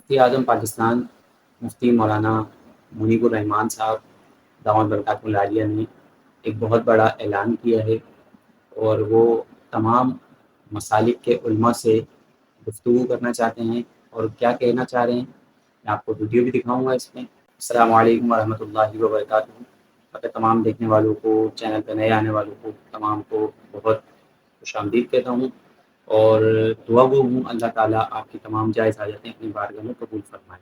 مفتی اعظم پاکستان مفتی مولانا منیب الرحمان صاحب دامت برکاتہ العالیہ نے ایک بہت بڑا اعلان کیا ہے، اور وہ تمام مسالک کے علماء سے گفتگو کرنا چاہتے ہیں۔ اور کیا کہنا چاہ رہے ہیں، میں آپ کو ویڈیو بھی دکھاؤں گا اس میں۔ السلام علیکم ورحمۃ اللہ وبرکاتہ۔ اور تمام دیکھنے والوں کو، چینل پہ نئے آنے والوں کو، تمام کو بہت خوش آمدید کہتا ہوں، اور دعا گو ہوں اللہ تعالیٰ آپ کی تمام جائز حاجتیں اپنی بارگاہ میں قبول فرمائیں۔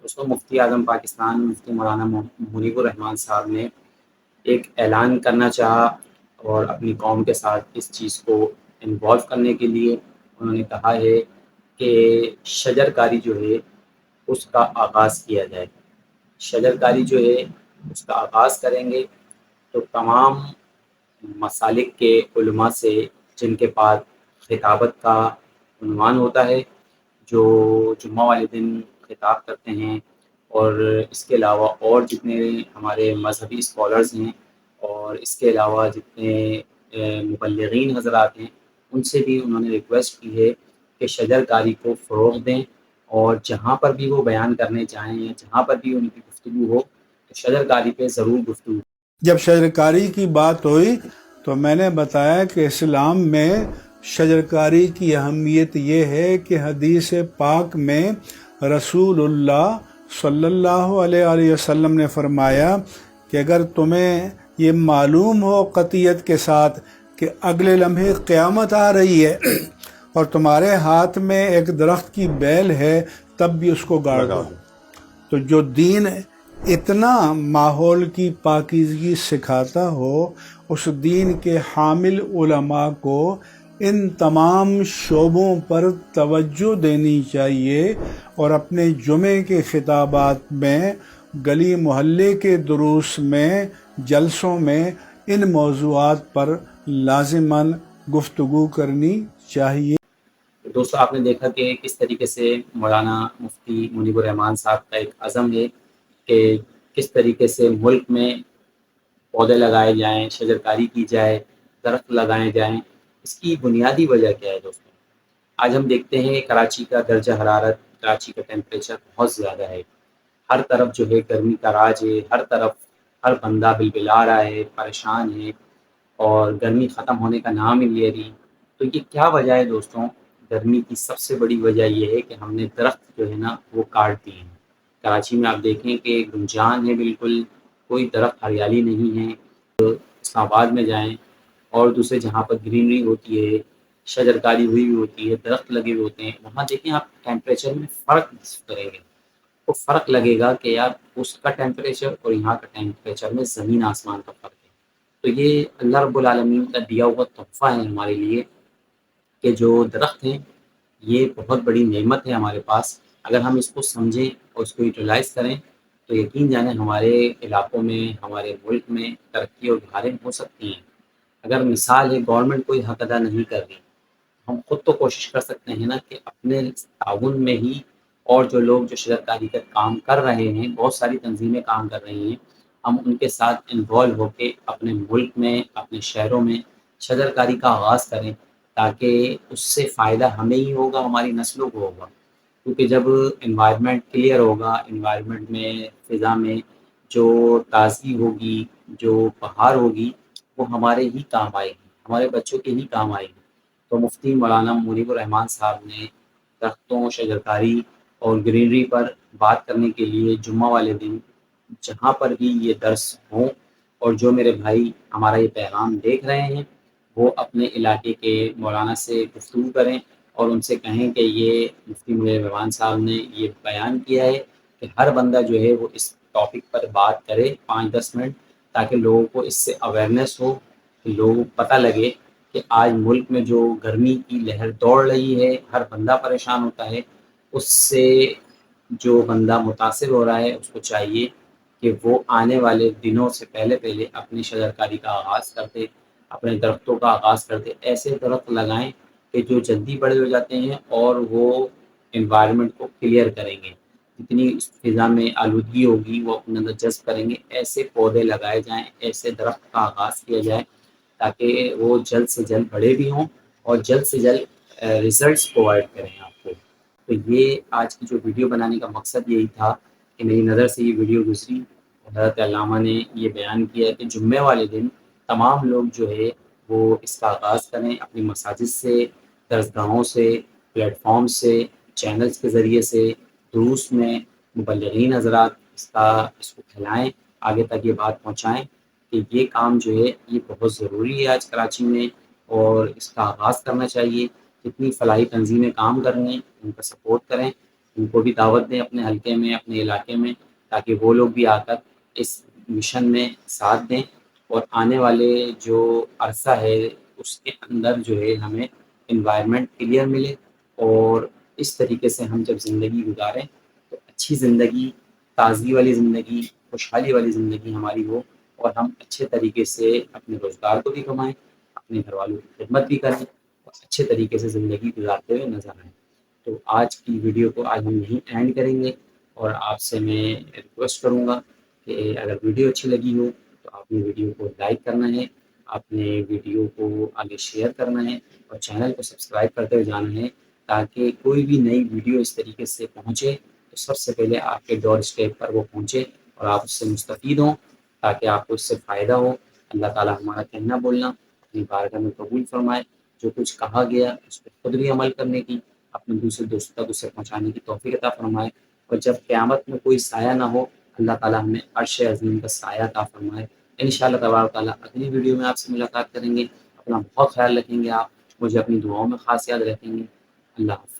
اس کو مفتی اعظم پاکستان مفتی مولانا منیب الرحمان صاحب نے ایک اعلان کرنا چاہا، اور اپنی قوم کے ساتھ اس چیز کو انوالو کرنے کے لیے انہوں نے کہا ہے کہ شجر کاری جو ہے اس کا آغاز کیا جائے۔ شجر کاری جو ہے اس کا آغاز کریں گے تو تمام مسالک کے علماء سے، جن کے پاس خطابت کا عنوان ہوتا ہے، جو جمعہ والے دن خطاب کرتے ہیں، اور اس کے علاوہ اور جتنے ہمارے مذہبی اسکالرز ہیں، اور اس کے علاوہ جتنے مبلغین حضرات ہیں، ان سے بھی انہوں نے ریکویسٹ کی ہے کہ شجر کاری کو فروغ دیں، اور جہاں پر بھی وہ بیان کرنے چاہیں یا جہاں پر بھی ان کی گفتگو ہو تو شجر کاری پہ ضرور گفتگو۔ جب شجرکاری کی بات ہوئی تو میں نے بتایا کہ اسلام میں شجرکاری کی اہمیت یہ ہے کہ حدیث پاک میں رسول اللہ صلی اللہ علیہ وسلم نے فرمایا کہ اگر تمہیں یہ معلوم ہو قطعیت کے ساتھ کہ اگلے لمحے قیامت آ رہی ہے اور تمہارے ہاتھ میں ایک درخت کی بیل ہے، تب بھی اس کو گاڑ دو۔ تو جو دین اتنا ماحول کی پاکیزگی سکھاتا ہو، اس دین کے حامل علماء کو ان تمام شعبوں پر توجہ دینی چاہیے، اور اپنے جمعے کے خطابات میں، گلی محلے کے دروس میں، جلسوں میں ان موضوعات پر لازماً گفتگو کرنی چاہیے۔ دوستو، آپ نے دیکھا کہ کس طریقے سے مولانا مفتی منیب الرحمان صاحب کا ایک عزم ہے کہ کس طریقے سے ملک میں پودے لگائے جائیں، شجر کاری کی جائے، درخت لگائے جائیں۔ اس کی بنیادی وجہ کیا ہے دوستو؟ آج ہم دیکھتے ہیں کراچی کا درجہ حرارت، کراچی کا ٹیمپریچر بہت زیادہ ہے، ہر طرف جو ہے گرمی کا راج ہے، ہر طرف ہر بندہ بلبلا رہا ہے، پریشان ہے، اور گرمی ختم ہونے کا نام ہی لے رہی۔ تو یہ کیا وجہ ہے دوستوں؟ گرمی کی سب سے بڑی وجہ یہ ہے کہ ہم نے درخت جو ہے نا وہ کاٹ دیے ہیں۔ کراچی میں آپ دیکھیں کہ گنجان ہے، بالکل کوئی درخت ہریالی نہیں ہے۔ اسلام آباد میں جائیں اور دوسرے جہاں پر گرینری ہوتی ہے، شجر کاری ہوئی ہوتی ہے، درخت لگے ہوئے ہوتے ہیں، وہاں دیکھیں آپ ٹیمپریچر میں فرق محسوس کریں گے، تو فرق لگے گا کہ یار اس کا ٹیمپریچر اور یہاں کا ٹیمپریچر میں زمین آسمان کا فرق ہے۔ تو یہ اللہ رب العالمین کا دیا ہوا تحفہ ہے ہمارے لیے کہ جو درخت ہیں یہ بہت بڑی نعمت ہے ہمارے پاس۔ اگر ہم اس کو سمجھیں اور اس کو یوٹیلائز کریں تو یقین جانیں ہمارے علاقوں میں، ہمارے ملک میں ترقی اور بہاریں ہو سکتی ہیں۔ اگر مثال ہے گورنمنٹ کوئی حق ادا نہیں کر رہی، ہم خود تو کوشش کر سکتے ہیں نا کہ اپنے تعاون میں ہی، اور جو لوگ جو شجر کاری کا کام کر رہے ہیں، بہت ساری تنظیمیں کام کر رہی ہیں، ہم ان کے ساتھ انوالو ہو کے اپنے ملک میں، اپنے شہروں میں شجر کاری کا آغاز کریں، تاکہ اس سے فائدہ ہمیں ہی ہوگا، ہماری نسلوں کو ہوگا۔ کیونکہ جب انوائرمنٹ کلیئر ہوگا، انوائرمنٹ میں، فضا میں جو تازگی ہوگی، جو بہار ہوگی، وہ ہمارے ہی کام آئے گی، ہمارے بچوں کے ہی کام آئے گی۔ تو مفتی مولانا منیب الرحمان صاحب نے درختوں، شجرکاری اور گرینری پر بات کرنے کے لیے جمعہ والے دن جہاں پر بھی یہ درس ہوں، اور جو میرے بھائی ہمارا یہ پیغام دیکھ رہے ہیں وہ اپنے علاقے کے مولانا سے گفتگو کریں، اور ان سے کہیں کہ یہ مفتی منیب الرحمان صاحب نے یہ بیان کیا ہے کہ ہر بندہ جو ہے وہ اس ٹاپک پر بات کرے 5-10 منٹ، تاکہ لوگوں کو اس سے اویئرنیس ہو، کہ لوگوں کو پتہ لگے کہ آج ملک میں جو گرمی کی لہر دوڑ رہی ہے، ہر بندہ پریشان ہوتا ہے، اس سے جو بندہ متاثر ہو رہا ہے اس کو چاہیے کہ وہ آنے والے دنوں سے پہلے اپنی شجرکاری کا آغاز کرتے، اپنے درختوں کا آغاز کرتے، ایسے درخت لگائیں کہ جو جلدی بڑے ہو جاتے ہیں اور وہ انوائرمنٹ کو کلیئر کریں گے، جتنی اس فضا میں آلودگی ہوگی وہ اپنے اندر جذب کریں گے۔ ایسے پودے لگائے جائیں، ایسے درخت کا آغاز کیا جائے تاکہ وہ جلد سے جلد بڑے بھی ہوں اور جلد سے جلد ریزلٹس پرووائڈ کریں آپ کو۔ تو یہ آج کی جو ویڈیو بنانے کا مقصد یہی تھا کہ میری نظر سے یہ ویڈیو گزری، حضرت علامہ نے یہ بیان کیا ہے کہ جمعے والے دن تمام لوگ جو ہے وہ اس کا آغاز کریں، اپنی مساجد سے، درسگاہوں سے، پلیٹ فارم سے، چینلز کے ذریعے سے، دروس میں مبلغین حضرات اس کو پھیلائیں، آگے تک یہ بات پہنچائیں کہ یہ کام جو ہے یہ بہت ضروری ہے آج کراچی میں، اور اس کا آغاز کرنا چاہیے۔ جتنی فلاحی تنظیمیں کام کر رہی ہیں ان کا سپورٹ کریں، ان کو بھی دعوت دیں اپنے حلقے میں، اپنے علاقے میں، تاکہ وہ لوگ بھی آ کر اس مشن میں ساتھ دیں، اور آنے والے جو عرصہ ہے اس کے اندر جو ہے ہمیں انوائرمنٹ کلیئر ملے، اور اس طریقے سے ہم جب زندگی گزاریں تو اچھی زندگی، تازگی والی زندگی، خوشحالی والی زندگی ہماری ہو، اور ہم اچھے طریقے سے اپنے روزگار کو بھی کمائیں، اپنے گھر والوں کی خدمت بھی کریں، اور اچھے طریقے سے زندگی گزارتے ہوئے نظر آئیں۔ تو آج کی ویڈیو کو آج ہم یہیں اینڈ کریں گے، اور آپ سے میں ریکویسٹ کروں گا کہ اگر ویڈیو اچھی لگی ہو تو آپ نے ویڈیو کو لائک کرنا ہے، آپ نے ویڈیو کو آگے شیئر کرنا ہے، اور چینل کو سبسکرائب کرتے ہوئے جانا ہے، تاکہ کوئی بھی نئی ویڈیو اس طریقے سے پہنچے تو سب سے پہلے آپ کے ڈور اسٹیپ پر وہ پہنچے اور آپ اس سے مستفید ہوں، تاکہ آپ کو اس سے فائدہ ہو۔ اللہ تعالیٰ ہمارا کہنا بولنا اپنی بارگاہ میں قبول فرمائے، جو کچھ کہا گیا اس پہ خود بھی عمل کرنے کی، اپنے دوسرے دوستوں تک اسے پہنچانے کی توفیق عطا فرمائے، اور جب قیامت میں کوئی سایہ نہ ہو، اللہ تعالیٰ ہمیں عرش عظیم کا سایہ عطا فرمائے۔ انشاءاللہ تبارک تعالیٰ اگلی ویڈیو میں آپ سے ملاقات کریں گے۔ اپنا بہت خیال رکھیں گے، آپ مجھے اپنی دعاؤں میں خاص یاد رکھیں گے۔ اللہ حافظ۔